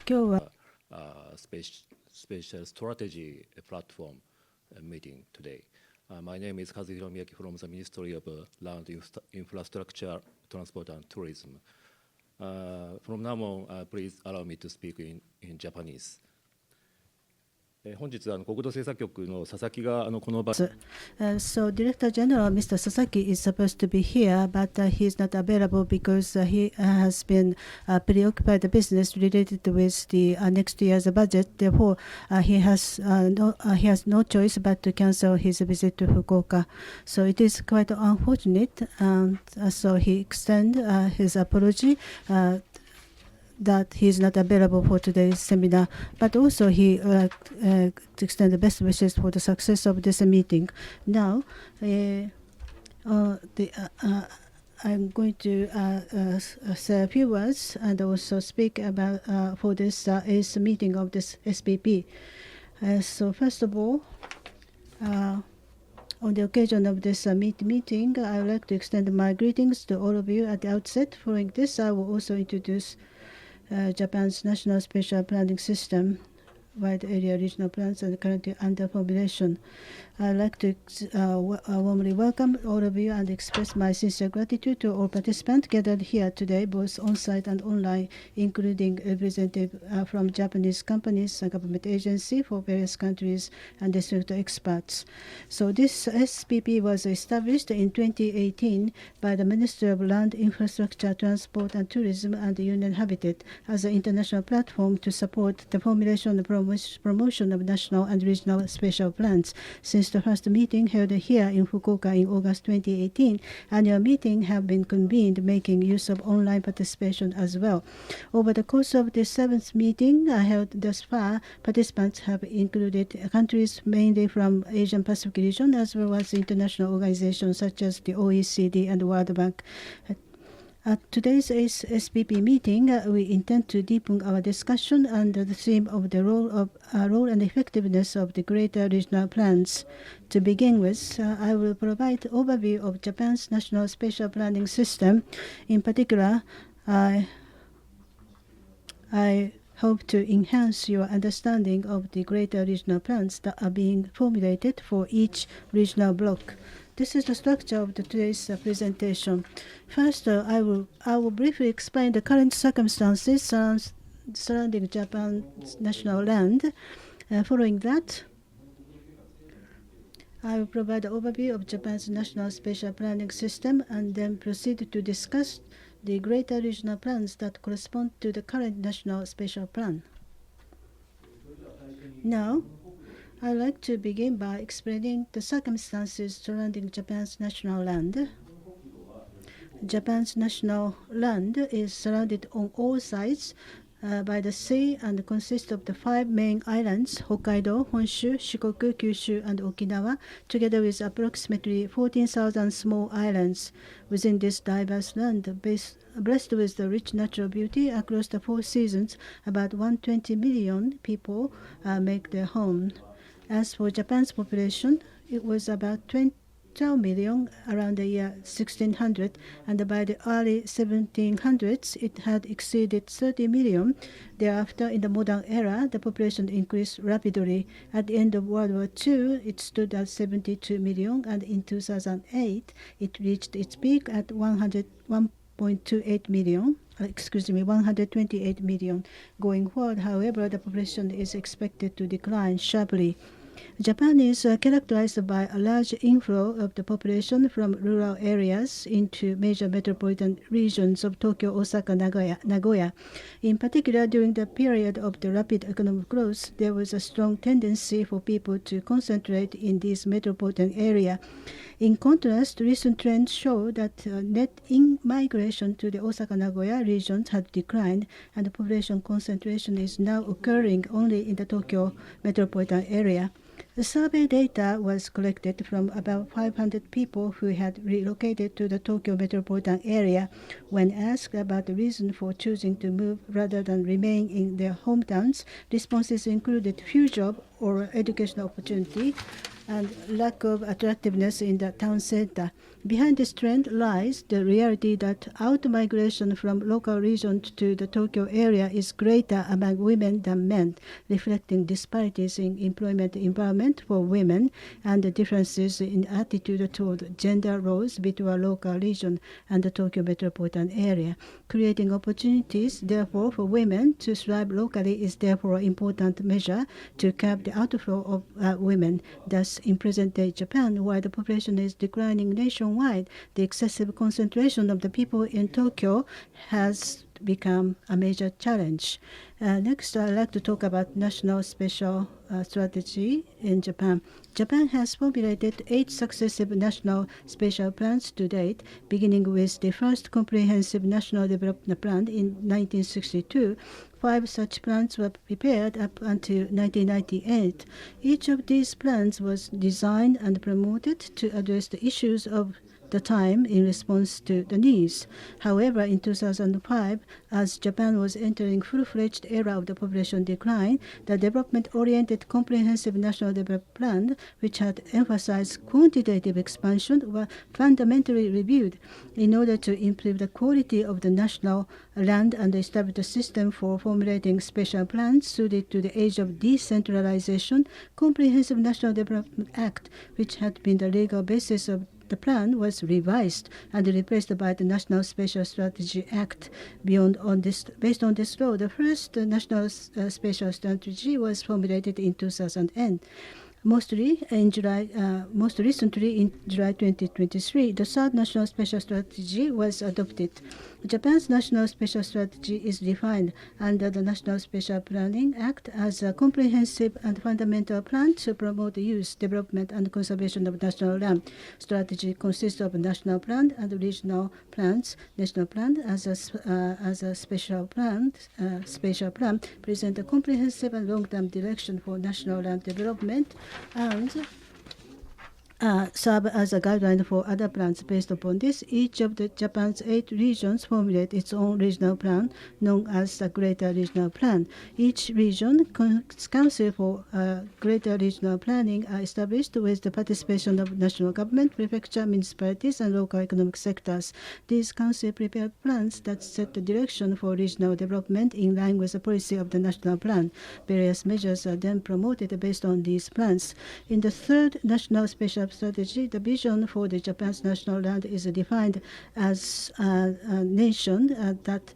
今日は Spatial Strategy Platform meeting today. My name is Kazuhiro Miyake from the Ministry of Land Infrastructure, Transport and Tourism. From now on, please allow me to speak in Japanese. 本日国土政策局の佐々木がこの場 So Director General Mr. Sasaki is supposed to be here, but he is not available because he has been preoccupied the business related with the next year's budget. Therefore, he has no choice but to cancel his visit to Fukuoka. So it is quite unfortunate, and so he extends his apology. That he is not available for today's seminar, but also he to extend the best wishes for the success of this meeting. Now, I'm going to say a few words and also speak about for this ACE meeting of this SPP. So first of all, on the occasion of this meeting, I would like to extend my greetings to all of you at the outset. Following this, I will also introduce Japan's national spatial planning system, wide area regional plans, and currently under formulation. I'd like to warmly welcome all of you and express my sincere gratitude to all participants gathered here today, both on-site and online, including representatives from Japanese companies and government agencies for various countries and district experts. So this SPP was established in 2018 by the Ministry of Land, Infrastructure, Transport and Tourism and Union Habitat as an international platform to support the formulation and promotion of national and regional spatial plans. Since the first meeting held here in Fukuoka in August 2018, annual meetings have been convened, making use of online participation as well. Over the course of the 7th meeting held thus far, participants have included countries mainly from Asian Pacific region as well as international organizations such as the OECD and World Bank. At today's SPP meeting, we intend to deepen our discussion under the theme of the role and effectiveness of the greater regional plans. To begin with, I will provide an overview of Japan's national spatial planning system. In particular, I hope to enhance your understanding of the greater regional plans that are being formulated for each regional block. This is the structure of today's presentation. First, I will briefly explain the current circumstances surrounding Japan's national land. Following that, I will provide an overview of Japan's national spatial planning system and then proceed to discuss the greater regional plans that correspond to the current national spatial plan. Now, I'd like to begin by explaining the circumstances surrounding Japan's national land. Japan's national land is surrounded on all sides by the sea and consists of the 5 main islands: Hokkaido, Honshu, Shikoku, Kyushu, and Okinawa, together with approximately 14,000 small islands. Within this diverse land, blessed with the rich natural beauty across the 4 seasons, about 120 million people make their home. As for Japan's population, it was about 12 million around the year 1600, and by the early 1700s, it had exceeded 30 million. Thereafter, in the modern era, the population increased rapidly. At the end of World War II, it stood at 72 million, and in 2008, it reached its peak at 128 million. 128 million. Going forward, however, the population is expected to decline sharply. Japan is characterized by a large inflow of the population from rural areas into major metropolitan regions of Tokyo, Osaka, Nagoya. In particular, during the period of the rapid economic growth, there was a strong tendency for people to concentrate in this metropolitan area. In contrast, recent trends show that net in-migration to the Osaka-Nagoya regions had declined, and the population concentration is now occurring only in the Tokyo metropolitan area. The survey data was collected from about 500 people who had relocated to the Tokyo metropolitan area. When asked about the reason for choosing to move rather than remain in their hometowns, responses included few jobs or educational opportunity, and lack of attractiveness in the town center. Behind this trend lies the reality that out-migration from local regions to the Tokyo area is greater among women than men, reflecting disparities in employment environment for women and the differences in attitude toward gender roles between a local region and the Tokyo metropolitan area. Creating opportunities, therefore, for women to thrive locally is therefore an important measure to curb the outflow of women. Thus, in present-day Japan, while the population is declining nationwide, the excessive concentration of the people in Tokyo has become a major challenge. Next, I'd like to talk about national special strategy in Japan. Japan has formulated 8 successive national special plans to date, beginning with the first comprehensive national development plan in 1962. 5 such plans were prepared up until 1998. Each of these plans was designed and promoted to address the issues of the time in response to the needs. However, in 2005, as Japan was entering full-fledged era of the population decline, the development-oriented comprehensive national development plan, which had emphasized quantitative expansion, were fundamentally reviewed in order to improve the quality of the national land and establish a system for formulating special plans suited to the age of decentralization. Comprehensive National Development Act, which had been the legal basis of the plan, was revised and replaced by the National Special Strategy Act. Based on this law, the first National Special Strategy was formulated in 2010. Most recently, in July 2023, the third National Special Strategy was adopted. Japan's National Special Strategy is defined under the National Special Planning Act as a comprehensive and fundamental plan to promote the use, development, and conservation of national land. Strategy consists of a national plan and regional plans. National plan as a special plan present a comprehensive and long-term direction for national land development and serve as a guideline for other plans. Based upon this, each of the Japan's 8 regions formulate its own regional plan, known as the Greater Regional Plan. Each region council for Greater Regional Planning are established with the participation of national government, prefecture, municipalities, and local economic sectors. These council prepare plans that set the direction for regional development in line with the policy of the national plan. Various measures are then promoted based on these plans. In the third National Special Strategy, the vision for the Japan's national land is defined as a nation that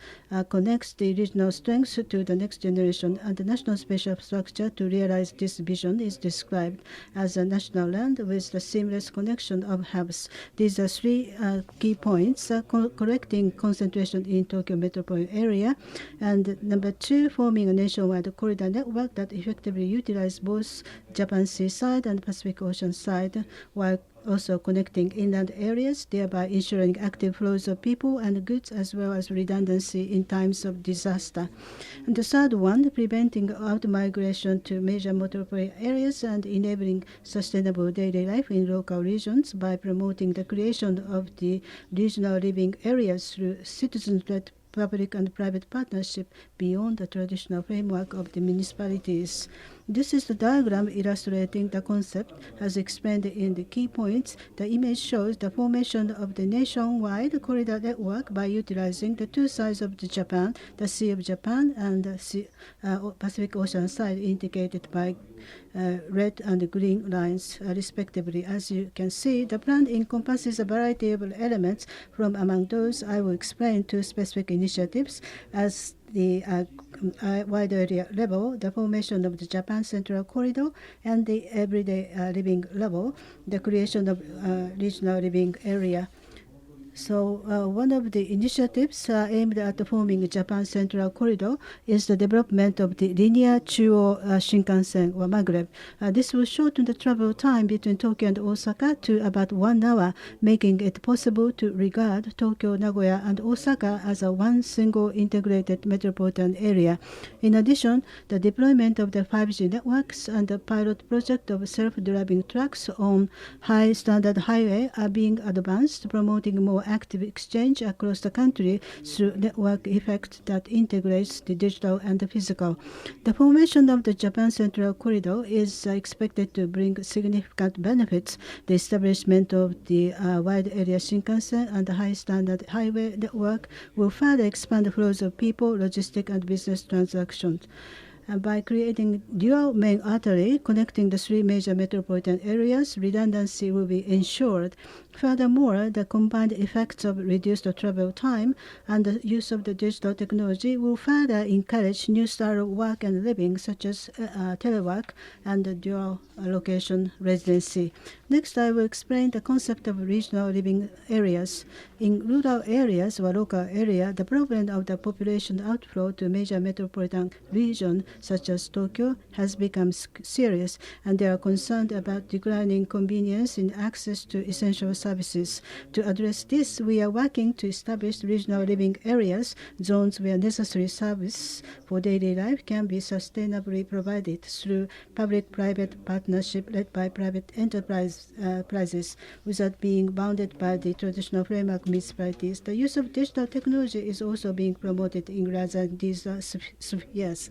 connects the regional strengths to the next generation, and the national special structure to realize this vision is described as a national land with the seamless connection of hubs. These are 3 key points: correcting concentration in Tokyo metropolitan area, and number 2, forming a nationwide corridor network that effectively utilizes both Japan's seaside and Pacific Ocean side, while also connecting inland areas, thereby ensuring active flows of people and goods as well as redundancy in times of disaster. And the third one, preventing out-migration to major metropolitan areas and enabling sustainable daily life in local regions by promoting the creation of the regional living areas through citizen-led public and private partnership beyond the traditional framework of the municipalities. This is the diagram illustrating the concept as explained in the key points. The image shows the formation of the nationwide corridor network by utilizing the 2 sides of the Japan, the Sea of Japan and the Pacific Ocean side, indicated by red and green lines respectively. As you can see, the plan encompasses a variety of elements. From among those, I will explain 2 specific initiatives as the wide area level, the formation of the Japan Central Corridor, and the everyday living level, the creation of regional living area. So one of the initiatives aimed at forming the Japan Central Corridor is the development of the linear Chuo Shinkansen or Maglev. This will shorten the travel time between Tokyo and Osaka to about 1 hour, making it possible to regard Tokyo, Nagoya, and Osaka as one single integrated metropolitan area. In addition, the deployment of the 5G networks and the pilot project of self-driving trucks on high-standard highway are being advanced, promoting more active exchange across the country through network effect that integrates the digital and the physical. The formation of the Japan Central Corridor is expected to bring significant benefits. The establishment of the wide area Shinkansen and the high standard highway network will further expand the flows of people, logistic and business transactions. By creating dual main artery connecting the three major metropolitan areas, redundancy will be ensured. Furthermore, the combined effects of reduced travel time and the use of the digital technology will further encourage new style of work and living, such as telework and the dual location residency. Next, I will explain the concept of regional living areas. In rural areas or local area, the problem of the population outflow to major metropolitan region, such as Tokyo, has become serious, and they are concerned about declining convenience in access to essential services. To address this, we are working to establish regional living areas, zones where necessary service for daily life can be sustainably provided through public-private partnership led by private enterprises without being bounded by the traditional framework of municipalities. The use of digital technology is also being promoted in rather these spheres.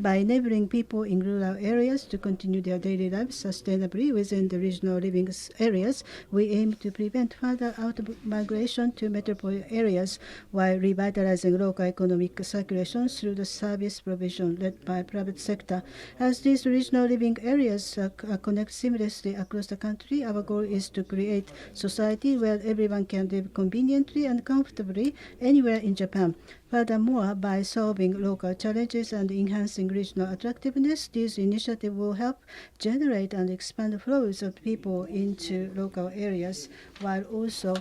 By enabling people in rural areas to continue their daily lives sustainably within the regional living areas, we aim to prevent further out-migration to metropolitan areas while revitalizing local economic circulation through the service provision led by private sector. As these regional living areas connect seamlessly across the country, our goal is to create society where everyone can live conveniently and comfortably anywhere in Japan. Furthermore, by solving local challenges and enhancing regional attractiveness, these initiatives will help generate and expand flows of people into local areas while also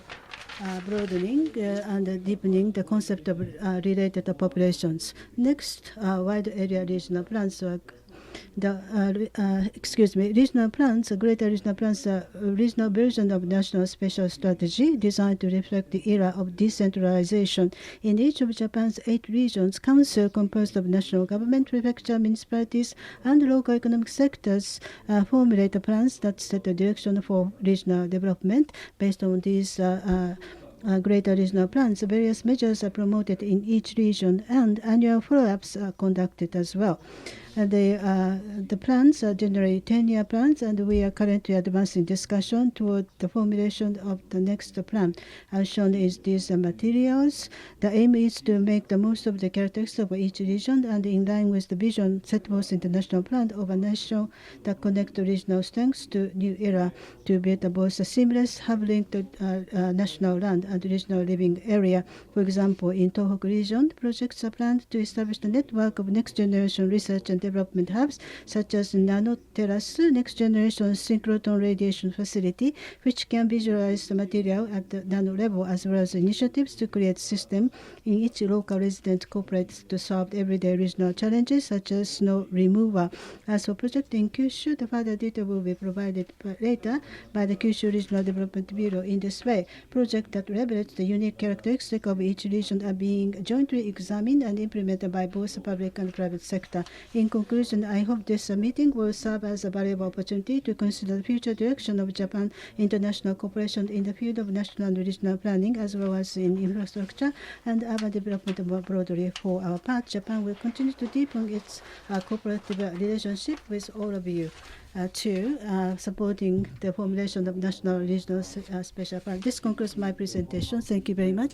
broadening and deepening the concept of related populations. Next, wide area regional plans. Regional plans, greater regional plans are a regional version of national spatial strategy designed to reflect the era of decentralization. In each of Japan's 8 regions, council composed of national government, prefecture, municipalities, and local economic sectors formulate plans that set the direction for regional development. Based on these greater regional plans, various measures are promoted in each region, and annual follow-ups are conducted as well. The plans are generally 10-year plans, and we are currently advancing discussion toward the formulation of the next plan. As shown is these materials. The aim is to make the most of the characteristics of each region, and in line with the vision set forth in the national plan of a nation that connects regional strengths to new era to build both a seamless, hub-linked national land and regional living area. For example, in Tohoku region, projects are planned to establish the network of next-generation research and development hubs, such as Nanoterasu, next-generation synchrotron radiation facility, which can visualize the material at the nano level, as well as initiatives to create system in each local resident cooperates to solve everyday regional challenges, such as snow removal. As for project in Kyushu, the further detail will be provided later by the Kyushu Regional Development Bureau. In this way, projects that leverage the unique characteristics of each region are being jointly examined and implemented by both the public and private sector. In conclusion, I hope this meeting will serve as a valuable opportunity to consider the future direction of Japan international cooperation in the field of national and regional planning, as well as in infrastructure and urban development more broadly. For our part, Japan will continue to deepen its cooperative relationship with all of you to supporting the formulation of national regional special plan. This concludes my presentation. Thank you very much.